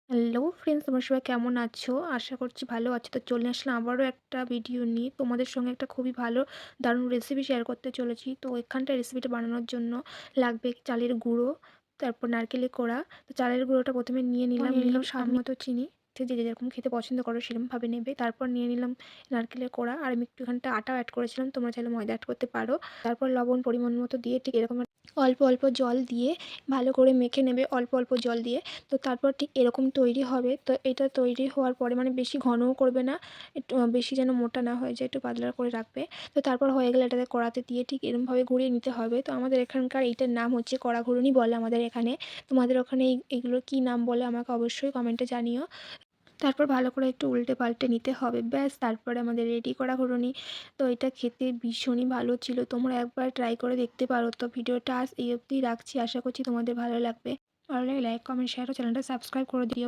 Hello friends, তোমরা সবাই কেমন আছো? আশা করছি ভালো আছো। তো চলে আসলাম আবারও একটা ভিডিও নিয়ে। তোমাদের সঙ্গে একটা খুবই ভালো দারুণ রেসিপি শেয়ার করতে চলেছি। তো এখানটায় রেসিপিটা বানানোর জন্য লাগবে চালের গুঁড়ো, তারপর নারকেলের কোড়া। তো চালের গুঁড়োটা প্রথমে নিয়ে নিলাম স্বাদ মতো চিনি। যে যেরকম খেতে পছন্দ করো সেরকমভাবে নেবে। তারপর নিয়ে নিলাম নারকেলের কোড়া, আর আমি একটুখানটা আটাও অ্যাড করেছিলাম, তোমরা চাইলে ময়দা অ্যাড করতে পারো। তারপর লবণ পরিমাণ মতো দিয়ে ঠিক এরকম অল্প অল্প জল দিয়ে ভালো করে মেখে নেবে, অল্প অল্প জল দিয়ে। তো তারপর ঠিক এরকম তৈরি হবে। তো এটা তৈরি হওয়ার পরে মানে বেশি ঘনও করবে না, একটু বেশি যেন মোটা না হয়ে যায়, একটু পাতলা করে রাখবে। তো তারপর হয়ে গেলে এটাতে কড়াতে দিয়ে ঠিক এরকমভাবে ঘুরিয়ে নিতে হবে। তো আমাদের এখানকার এইটার নাম হচ্ছে কড়া ঘুরুনি বলে আমাদের এখানে। তোমাদের ওখানে এগুলোর কী নাম বলে আমাকে অবশ্যই কমেন্টে জানিও। তারপর ভালো করে একটু উল্টে পাল্টে নিতে হবে, ব্যাস তারপরে আমাদের রেডি করা ঘুরুনি। তো এটা খেতে ভীষণই ভালো ছিল, তোমরা একবার ট্রাই করে দেখতে পারো। তো ভিডিওটা আজ এই অবধি রাখছি, আশা করছি তোমাদের ভালো লাগবে। ভালো লাগলে লাইক কমেন্ট শেয়ার ও চ্যানেলটা সাবস্ক্রাইব করে দিও।